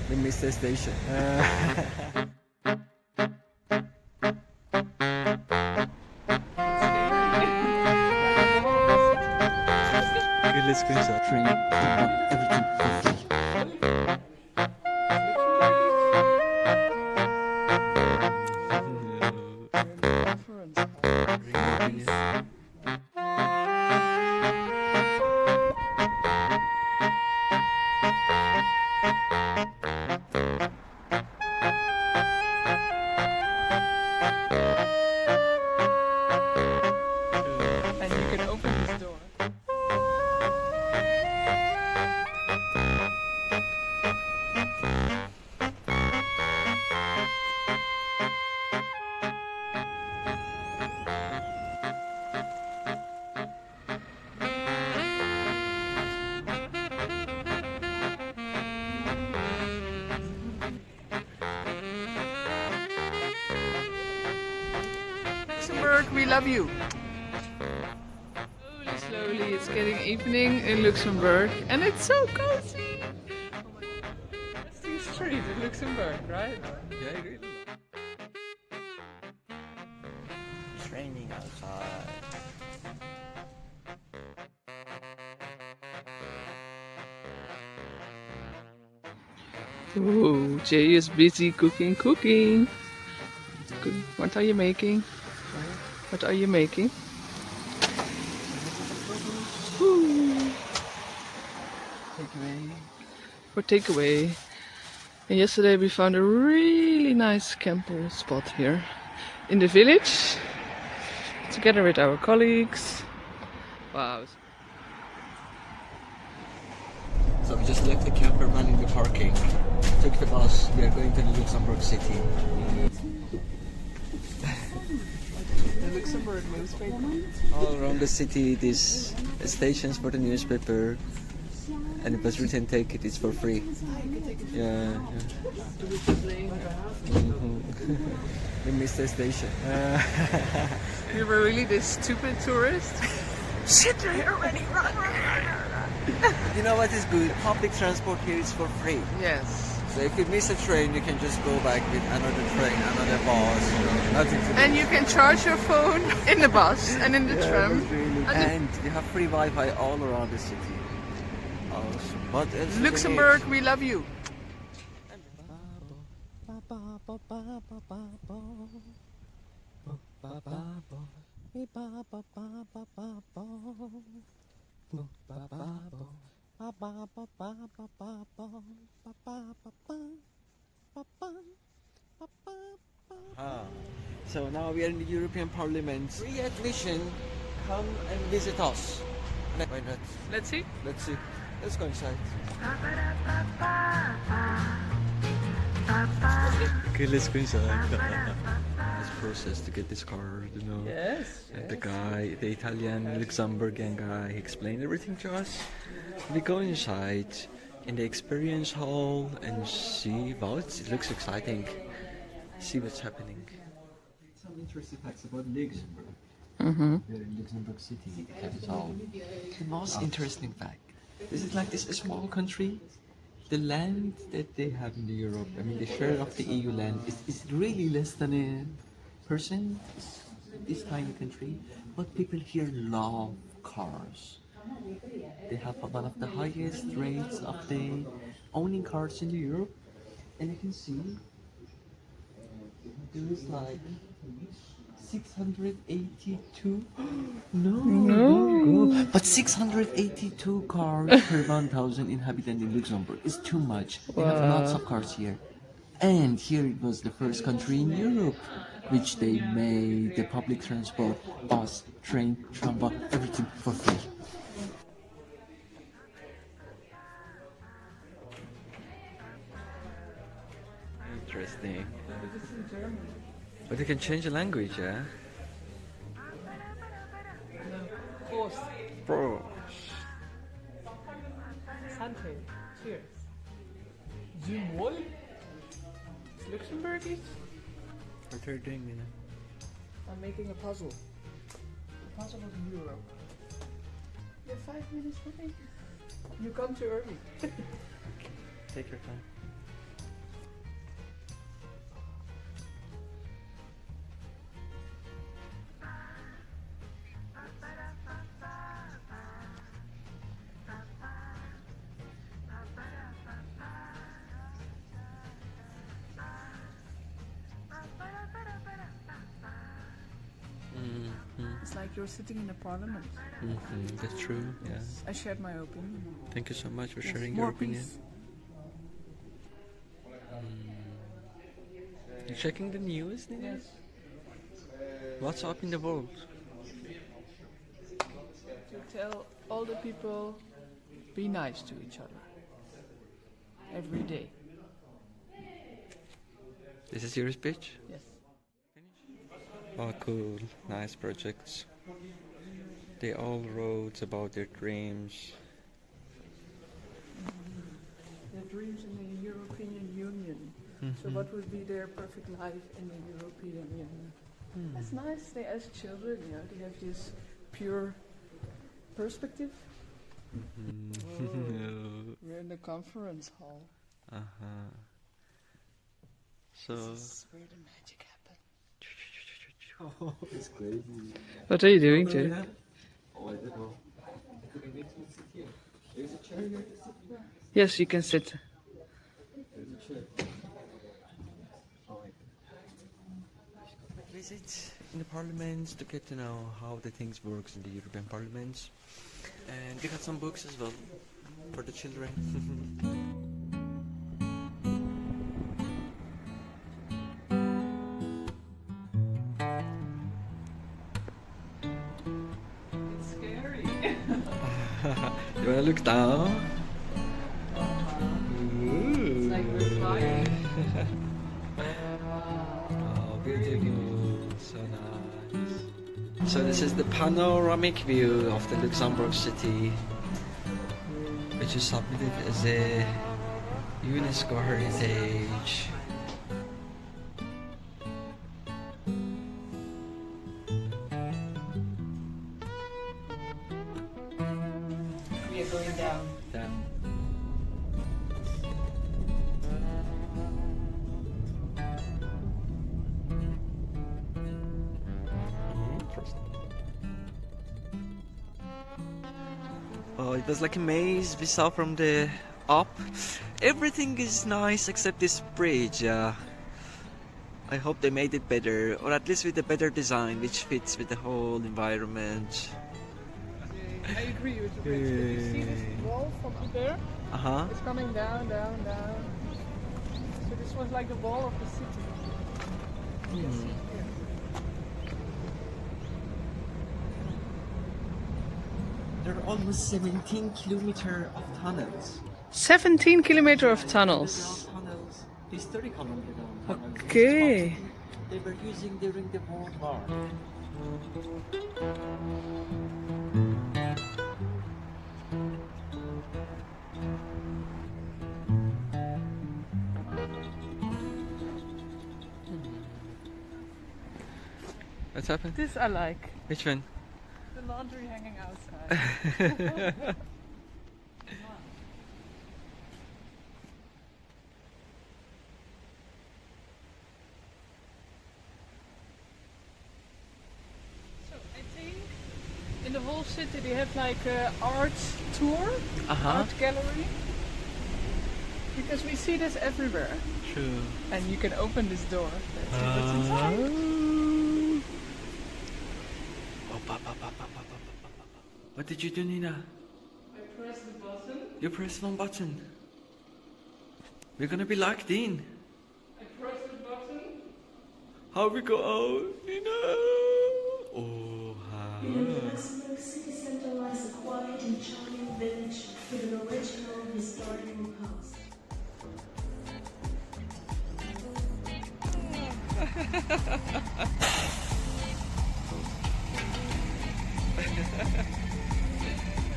We missed the station. Okay, let's go inside. Train, everything for free. And you can open this door. Luxembourg, we love you. Slowly, slowly, it's getting evening in Luxembourg, and it's so cozy. Oh my God. That's the street in Luxembourg, right? Yeah, I really love it's raining outside. Oh, Jay is busy cooking. What are you making? What are you making? Ooh. Takeaway. For takeaway. And yesterday we found a really nice camper spot here in the village, together with our colleagues. Wow. So we just left the camper van in the parking. Took the bus. We are going to the Luxembourg City. The Luxembourg newspaper. All around the city, these stations for the newspaper, and it was written "Take it, it's for free." Yeah. We missed the station. You were really this stupid tourist. Sit there already, run. You know what is good? Public transport here is for free. Yes. So if you miss a train, you can just go back with another train, another bus. Nothing to do. And you can charge your phone in the bus and in the tram. And you have free Wi-Fi all around the city. Awesome. What else? Luxembourg, we love you. So now we are in the European Parliament. Free admission. Come and visit us. Why not? Let's see. Let's see. Let's go inside. Okay, let's go inside. This process to get this card, you know. Yes. And the guy, the Italian Luxembourgian guy, he explained everything to us. We go inside in the experience hall and see. Wow, it looks exciting. See what's happening. Some interesting facts about Luxembourg. We're in Luxembourg City, the capital. The most interesting fact: this is like this small country. The land that they have in Europe, I mean, the share of the EU land is really less than a percent. This tiny country, but people here love cars. They have one of the highest rates of the owning cars in Europe, and you can see there is like 682. No. But 682 cars per 1,000 inhabitants in Luxembourg is too much. They have lots of cars here. And here it was the first country in Europe which they made the public transport, bus, train, tramway, everything for free. Interesting. But you can change the language, yeah? Bro. Sante. Cheers. Du Mol? It's Luxembourgish? What are you doing, Mina? I'm making a puzzle. A puzzle of Europe. You have 5 minutes for me? You come too early. Take your time. like you're sitting in a parliament. That's true, yeah. I shared my opinion. Thank you so much for sharing More your opinion. peace. You checking the news, Nina? Yes. What's up in the world? To tell all the people, be nice to each other. Every day. This is your speech? Yes. Oh, cool. Nice projects. They all wrote about their dreams. Their dreams in the European Union. So what would be their perfect life in the European Union? That's nice. They, as children, you know, they have this pure perspective. We're in the conference hall. So. This is where the magic happens. Oh, it's crazy. What are you doing, too? Oh, I don't know. Do we need to sit here? There's a chair here to sit here. Yes, you can sit. There's a chair. Oh, visit in the parliaments to get to know how the things works in the European parliaments. And they got some books as well for the children. It's scary. You wanna look down? It's like we're flying. Oh, beautiful. So nice. So this is the panoramic view of the Luxembourg City, which is submitted as a UNESCO heritage. We are going down. Down. Oh, it was like a maze we saw from the up. Everything is nice except this bridge. I hope they made it better, or at least with a better design which fits with the whole environment. I agree with the bridge. If you see this wall from up there, it's coming down, down, down. So this was like the wall of the city. You can see it here. There are almost 17 kilometers of tunnels. 17 kilometers of tunnels. Tunnels. These 30 kilometers long tunnels. Okay. They were using during the World War. What's happened? This I like. Which one? The laundry hanging outside. So I think in the whole city they have like an art tour, art gallery. Because we see this everywhere. True. And you can open this door. Let's see what's inside. What did you do, Nina? I press the button. You pressed one button. We're gonna be locked in. I press the button. How we go out, Nina? Oh, hi. In the Luxembourg City Centre lies a quiet and charming village with an original historical house.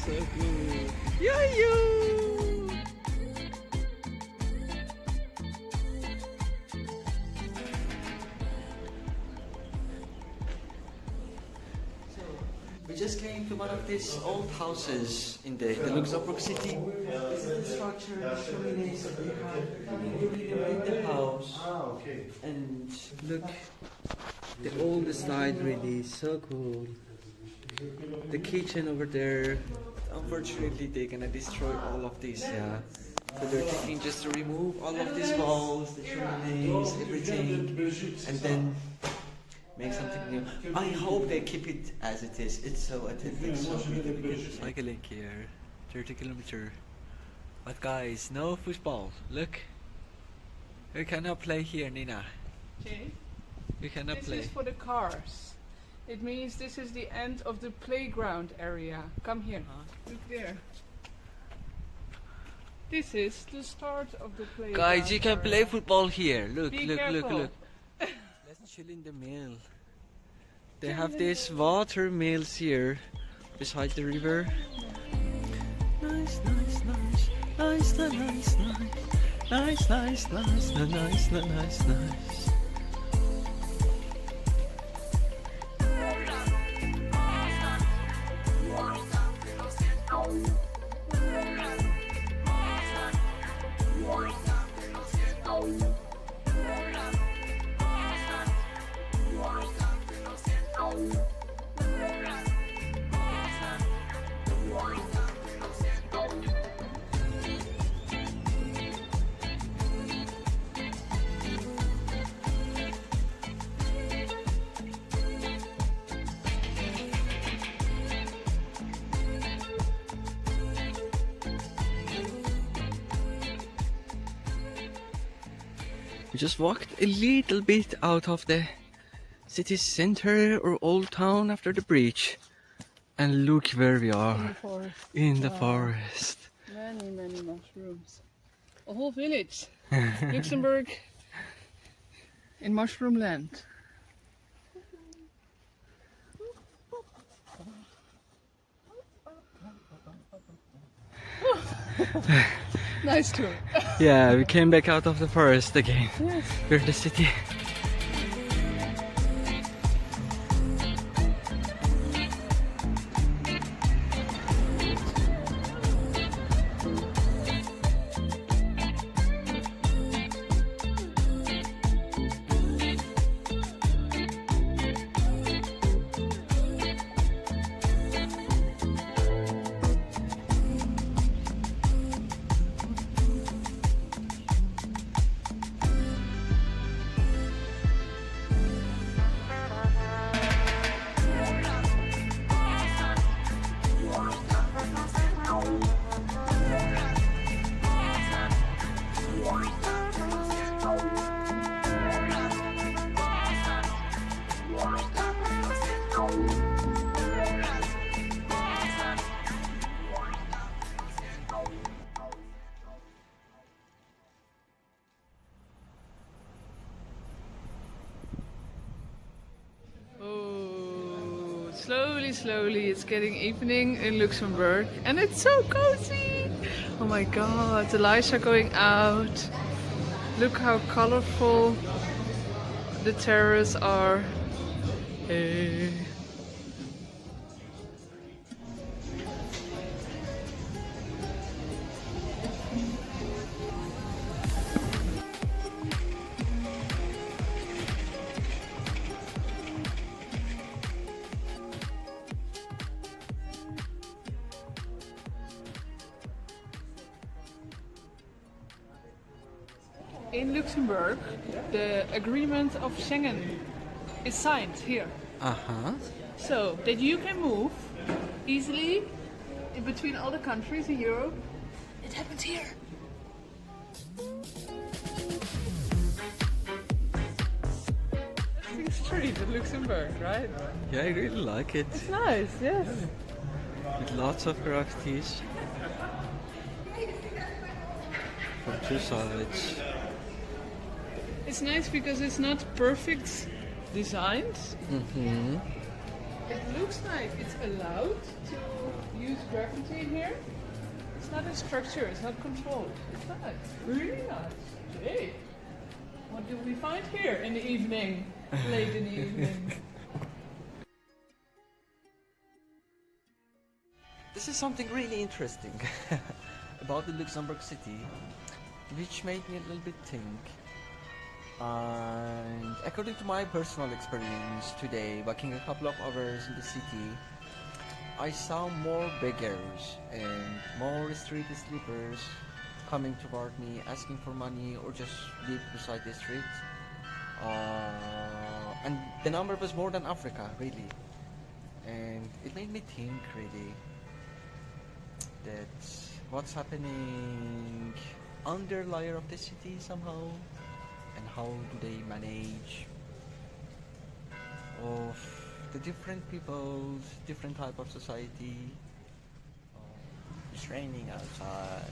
So good. Yoo-yoo! We just came to one of these old houses in the Luxembourg City. This is the structure, the chimneys that they have. We rebuilt the house. And look, the old style really, so cool. The kitchen over there. Unfortunately, they're gonna destroy all of this, yeah. So they're thinking just to remove all of these walls, the chimneys, everything, and then make something new. I hope they keep it as it is. It's so authentic, so beautiful. Cycling here, 30 kilometer. But guys, no football. Look, we cannot play here, Nina. Okay. We cannot This play. is for the cars. It means this is the end of the playground area. Come here. Look there. This is the start of the playground. Guys, you can play area. football here. Look, Be look, look, careful. look. Let's chill in the mill. They have these water mills here beside the river. Nice, nice, nice, nice, nice, nice, nice, nice, nice, nice, nice, nice. We just walked a little bit out of the city center or old town after the bridge, and look where we In the are forest. in the Wow. forest. Many, many mushrooms. A whole village. Luxembourg in mushroom land. Nice tour. Yeah, we came back out of the forest again. Yes. We're in the city. Oh, slowly, slowly it's getting evening in Luxembourg and it's so cozy. Oh my god, the lights are going out. Look how colorful the terraces are. Hey. In Luxembourg, the agreement of Schengen is signed here. Uh-huh. So that you can move easily in between all the countries in Europe. It happens here. Interesting street in Luxembourg, right? Yeah, I really like it. It's nice, yes. With lots of graffitis. From two sides. It's nice because it's not perfect designed. Mm-hmm. It looks like it's allowed to use graffiti here. It's not a structure, it's not controlled. It's nice, really nice. Hey, what do we find here in the evening, late in the evening? This is something really interesting about the Luxembourg City, which made me a little bit think. And according to my personal experience today, walking a couple of hours in the city, I saw more beggars and more street sleepers coming toward me, asking for money or just live beside the street. And the number was more than Africa, really. And it made me think, really, that what's happening under layer of the city somehow, and how do they manage of the different peoples, different type of society. It's raining outside.